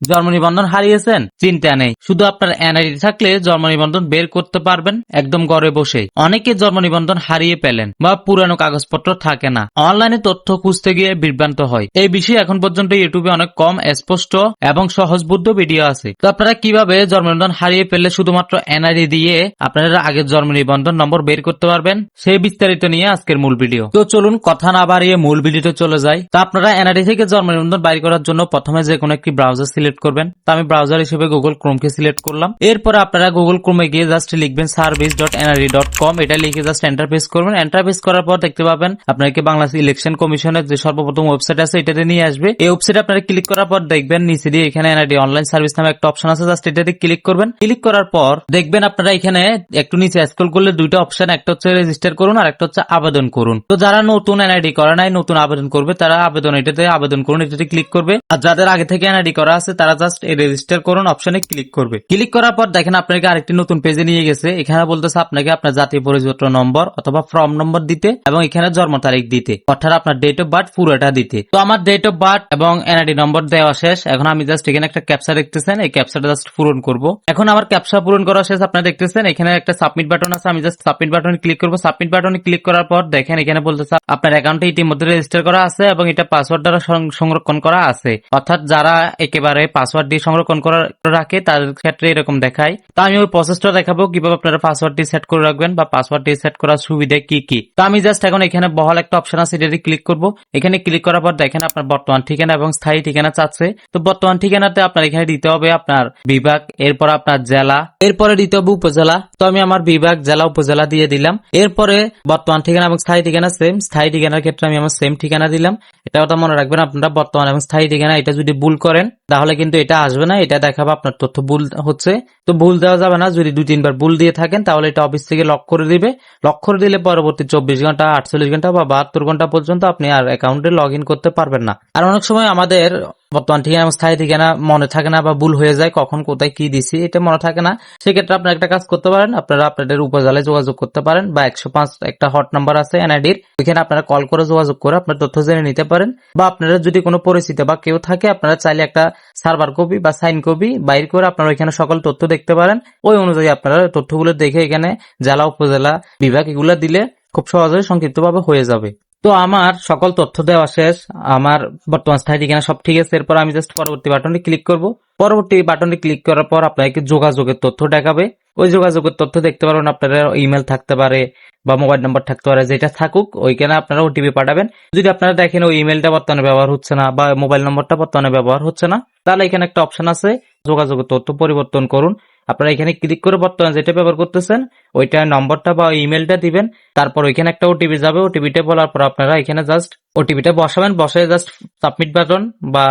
জন্ম নিবন্ধন হারিয়েছেন? চিন্তা নেই, শুধু আপনার এনআইডি থাকলে জন্ম নিবন্ধন বের করতে পারবেন একদম ঘরে বসে। অনেকে জন্ম নিবন্ধন হারিয়ে পেলেন বা পুরানো কাগজপত্র থাকে না, অনলাইনে তথ্য খুঁজতে গিয়ে বিভ্রান্ত হয়। এই বিষয়ে এখন পর্যন্ত ইউটিউবে অনেক কম স্পষ্ট এবং সহজবোধ্য ভিডিও আছে। তো আপনারা কিভাবে জন্ম নিবন্ধন হারিয়ে ফেললে শুধুমাত্র এনআইডি দিয়ে আপনারা আগের জন্ম নিবন্ধন নম্বর বের করতে পারবেন, সেই বিস্তারিত নিয়ে আজকের মূল ভিডিও। তো চলুন কথা না বাড়িয়ে মূল ভিডিওতে চলে যাই। তো আপনারা এনআইডি থেকে জন্ম নিবন্ধন বাইর করার জন্য প্রথমে যে কোনো একটি ব্রাউজার সিলেক্ট করবেন। তো আমি ব্রাউজার হিসেবে গুগল ক্রোমকে সিলেক্ট করলাম। এরপর আপনারা গুগল ক্রোমে গিয়ে জাস্ট লিখবেন service.nid.com, এটা লিখে জাস্ট এন্টার প্রেস করবেন। এন্টার প্রেস করার পর দেখতে পাবেন আপনাকে বাংলাদেশ ইলেকশন কমিশনের যে সর্বপ্রথম ওয়েবসাইট আছে এটাতে নিয়ে আসবে। এই ওয়েবসাইটে আপনারা ক্লিক করার পর দেখবেন নিচে দিয়ে এখানে এনআইডি অনলাইন সার্ভিস নামে একটা অপশন আছে, জাস্ট এটাতে ক্লিক করবেন। ক্লিক করার পর দেখবেন আপনারা এখানে একটু নিচে স্ক্রল করলে দুইটা অপশন, একটা হচ্ছে রেজিস্টার করুন আর একটা হচ্ছে আবেদন করুন। তো যারা নতুন এনআইডি করে নাই, নতুন আবেদন করবে, তারা এটাতে আবেদন করুন, এটাতে ক্লিক করবে। আর যাদের আগে থেকে এনআইডি করা আছে তারা জাস্ট এই রেজিস্টার করুন অপশনে ক্লিক করবে। ক্লিক করার পর দেখেন আপনাকে আরেকটি নতুন পেজে নিয়ে গেছে। এখানে বলতেছে আপনাকে আপনার জাতীয় পরিচয়পত্র নম্বর অথবা ফর্ম নম্বর দিতে এবং এখানে জন্ম তারিখ দিতে, অর্থাৎ আপনার ডেট অফ বার্থ পুরোটা দিতে। তো আমার ডেট অফ বার্থ এবং এনআইডি নম্বর দেওয়া শেষ। এখন আমি জাস্ট এখানে একটা ক্যাপচা দেখতেছেন, এই ক্যাপচাটা জাস্ট পূরণ করব। এখন আমার ক্যাপচা পূরণ করা শেষ, আপনারা দেখতেছেন এখানে একটা সাবমিট বাটন আছে, আমি জাস্ট সাবমিট বাটনে ক্লিক করব। সাবমিট বাটনে ক্লিক করার পর দেখেন এখানে বলতেছে আপনার অ্যাকাউন্টে ইতিমধ্যে রেজিস্টার করা আছে এবং এটা পাসওয়ার্ড দ্বারা সংরক্ষণ করা আছে, অর্থাৎ যারা একেবারে পাসওয়ার্ড দিয়ে সংরক্ষণ করে রাখে তাদের ক্ষেত্রে এরকম দেখায়। তো আমি ওই প্রসেসটা দেখাবো কিভাবে আপনারা পাসওয়ার্ডটি সেট করে রাখবেন বা পাসওয়ার্ডটি সেট করার সুবিধা কি কি। তো আমি জাস্ট এখন এখানে বহাল একটা অপশন আছে, এটাতে ক্লিক করব। এখানে ক্লিক করার পর দেখেন আপনার বর্তমান ঠিকানা এবং স্থায়ী ঠিকানা চাচ্ছে। তো বর্তমান ঠিকানাতে আপনার এখানে দিতে হবে আপনার বিভাগ, এরপর আপনার জেলা, এরপরে দিতে হবে উপজেলা। তো আমি আমার বিভাগ, জেলা, উপজেলা দিয়ে দিলাম। এরপরে বর্তমান ঠিকানা এবং স্থায়ী ঠিকানা সেম, স্থায়ী ঠিকানার ক্ষেত্রে আমি আমার সেম ঠিকানা দিলাম। এটা কথা মনে রাখবেন, আপনারা বর্তমান এবং স্থায়ী ঠিকানা এটা যদি ভুল করেন তাহলে কিন্তু এটা আসবে না, এটা দেখাবে আপনার তথ্য ভুল হচ্ছে। তো ভুল দেওয়া যাবে না, যদি 2-3 বার ভুল দিয়ে থাকেন তাহলে এটা অফিস থেকে লক করে দিবে। লক করে দিলে পরবর্তী 24 ঘন্টা, 48 ঘন্টা বা 72 ঘন্টা পর্যন্ত আপনি আর অ্যাকাউন্টে লগ ইন করতে পারবেন না। আর অনেক সময় আমাদের বর্তমান ঠিকানা এবং স্থায়ী ঠিকানা মনে থাকে না বা ভুল হয়ে যায়, কখন কোথায় কি দিছি এটা মনে থাকে না। সেক্ষেত্রে আপনারা একটা কাজ করতে পারেন, আপনারা আপনাদের উপজেলায় যোগাযোগ করতে পারেন বা 105 একটা হট নাম্বার আছে এনআইডির, ওইখানে আপনারা কল করে যোগাযোগ করে আপনার তথ্য জেনে নিতে পারেন। বা আপনারা যদি কোনো পরিচিত বা কেউ থাকে আপনারা চাইলে একটা সার্ভার কপি বা সাইন কপি বাইর করে আপনারা এখানে সকল তথ্য দেখতে পারেন। ওই অনুযায়ী আপনারা তথ্যগুলো দেখে এখানে জেলা, উপজেলা, বিভাগ এগুলো দিলে খুব সহজে সংক্ষিপ্তভাবে হয়ে যাবে। তো আমার সকল তথ্য দেওয়া শেষ, আমার বর্তমান স্থায়ী ঠিকানা সব ঠিক আছে। এরপর আমি জাস্ট পরবর্তী বাটনে ক্লিক করব। পরবর্তী বাটনে ক্লিক করার পর আপনাকে যোগাযোগের তথ্য দেখাবে। ওই যোগাযোগের তথ্য দেখতে পারবেন, আপনার ইমেল থাকতে পারে বা মোবাইল নাম্বার থাকতে পারে, যেটা থাকুক ওইখানে আপনারা ওটিপি পাঠাবেন। যদি আপনারা দেখেন ওই ইমেলটা বর্তমানে ব্যবহার হচ্ছে না বা মোবাইল নম্বরটা বর্তমানে ব্যবহার হচ্ছে না, তাহলে এখানে একটা অপশন আছে যোগাযোগের তথ্য পরিবর্তন করুন। আপনারা এখানে ক্লিক করে বর্তমানে যেটা ব্যবহার করতেছেন ওইটা নম্বরটা বা ইমেলটা দিবেন। তারপর ওইখানে একটা ওটিপি যাবে, ওটিপিটা বলার পর আপনারা এখানে জাস্ট ওটিপিটা বসাবেন, বসায় জাস্ট সাবমিট বাটন বা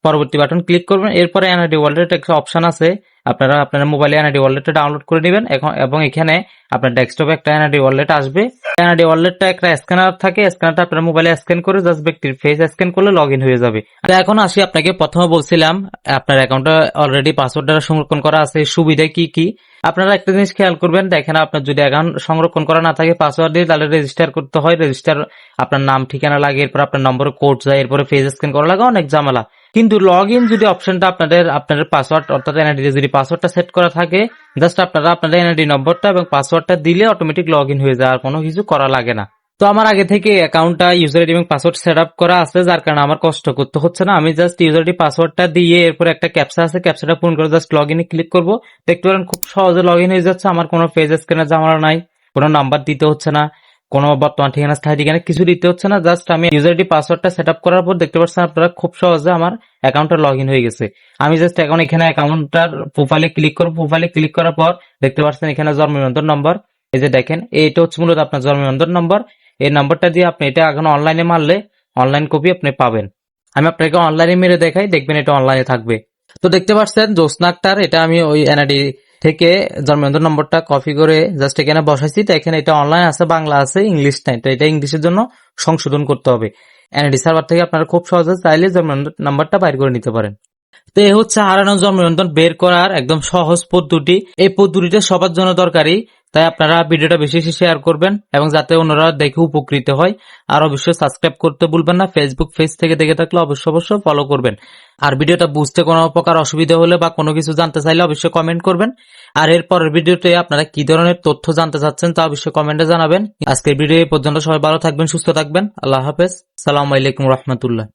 পরবর্তী বাটন ক্লিক করবেন। এরপরে এনআইডি ওয়ালেট একটা অপশন আছে, আপনারা আপনার মোবাইলে এনআইডি ওয়ালেটটা ডাউনলোড করে নেবেন এবং এখানে আপনার ডেস্কটপে একটা এনআইডি ওয়ালেট আসবে। এনআইডি ওয়ালেটটা একটা স্ক্যানার থাকে, স্ক্যানারটা আপনার মোবাইলে স্ক্যান করে জাস্ট ব্যক্তির ফেস স্ক্যান করলে লগ ইন হয়ে যাবে। তো এখন আসি, আপনাকে প্রথমে বলছিলাম আপনার অ্যাকাউন্টে অলরেডি পাসওয়ার্ড দ্বারা সংরক্ষণ করা আছে, সুবিধা কি কি। আপনারা একটা জিনিস খেয়াল করবেন, দেখেন আপনার যদি অ্যাকাউন্ট সংরক্ষণ করা না থাকে পাসওয়ার্ড দিয়ে, তাহলে রেজিস্টার করতে হয়। রেজিস্টার আপনার নাম ঠিকানা লাগে, এরপর আপনার নম্বরে কোড যায়, এরপরে ফেস স্ক্যান করা লাগে, অনেক ঝামেলা। কিন্তু লগ ইন যদি অপশনটা আপনাদের পাসওয়ার্ড অর্থাৎ এনআইডি যদি পাসওয়ার্ডটা সেট করা থাকে, জাস্ট আপনারা আপনাদের এনআইডি নম্বরটা এবং পাসওয়ার্ডটা দিলে অটোমেটিক লগ ইন হয়ে যায়, আর কোনো কিছু করা লাগে না। তো আমার আগে থেকে অ্যাকাউন্টটা ইউজার আইডি এবং পাসওয়ার্ড সেট আপ করা আছে, যার কারণে আমার কষ্ট করতে হচ্ছে না। আমি জাস্ট ইউজার আইডি পাসওয়ার্ডটা দিয়ে এরপর একটা ক্যাপচা আছে, ক্যাপচাটা পূরণ করে জাস্ট লগ ইনে ক্লিক করবো। দেখতে পারেন খুব সহজে লগ ইন হয়ে যাচ্ছে, আমার কোনো পেজ স্ক্যানের ঝামেলা নাই, কোনো নাম্বার দিতে হচ্ছে না, কোনো বর্তমান ঠিকানা, স্থায়ী ঠিকানা কিছু দিতে হচ্ছে না। জাস্ট আমি ইউজার আইডি পাসওয়ার্ডটা সেট আপ করার পর দেখতে পাচ্ছেন আপনারা খুব সহজে আমার অ্যাকাউন্টটা লগ ইন হয়ে গেছে। আমি জাস্ট এখন এখানে অ্যাকাউন্টটার প্রোফাইলে ক্লিক করবো। প্রোফাইলে ক্লিক করার পর দেখতে পাচ্ছেন এখানে জন্ম নিবন্ধন নম্বর, এই যে দেখেন এইটা হচ্ছে মূলত আপনার জন্ম নিবন্ধন নম্বর। এই নাম্বারটা দিয়ে আপনি এটা এখন অনলাইনে মারলে অনলাইন কপি আপনি পাবেন। আমি আপনাকে অনলাইনে মেরে দেখাই, দেখবেন এটা অনলাইনে থাকবে। তো দেখতে পাচ্ছেন জ্যোৎস্না আক্তার, এটা আমি ওই এনআইডি থেকে জন্ম নিবন্ধন নম্বরটা কপি করে জাস্ট এখানে বসাইছি। তো এখানে এটা অনলাইন আছে, বাংলা আছে, ইংলিশ নাই। তো এটা ইংলিশের জন্য সংশোধন করতে হবে। এনআইডি সার্ভার থেকে আপনারা খুব সহজে চাইলে জন্ম নিবন্ধন নাম্বারটা বাইর করে নিতে পারেন। তো এই হচ্ছে হারানো জন্ম নিবন্ধন বের করার একদম সহজ পদ্ধতি। এই পদ্ধতিটা সবার জন্য দরকারি, তাই আপনারা ভিডিওটা বেশি বেশি শেয়ার করবেন এবং যাতে অন্যরা দেখে উপকৃত হয়। আর অবশ্যই সাবস্ক্রাইব করতে ভুলবেন না। ফেসবুক পেজ থেকে দেখে থাকলে অবশ্যই ফলো করবেন। আর ভিডিওটা বুঝতে কোনো প্রকার অসুবিধা হলে বা কোনো কিছু জানতে চাইলে অবশ্যই কমেন্ট করবেন। আর এর পরের ভিডিওতে আপনারা কি ধরনের তথ্য জানতে চাচ্ছেন তা অবশ্যই কমেন্টে জানাবেন। আজকের ভিডিও এই পর্যন্ত। সবাই ভালো থাকবেন, সুস্থ থাকবেন। আল্লাহ হাফেজ। সালামু আলাইকুম রহমতুল্লাহ।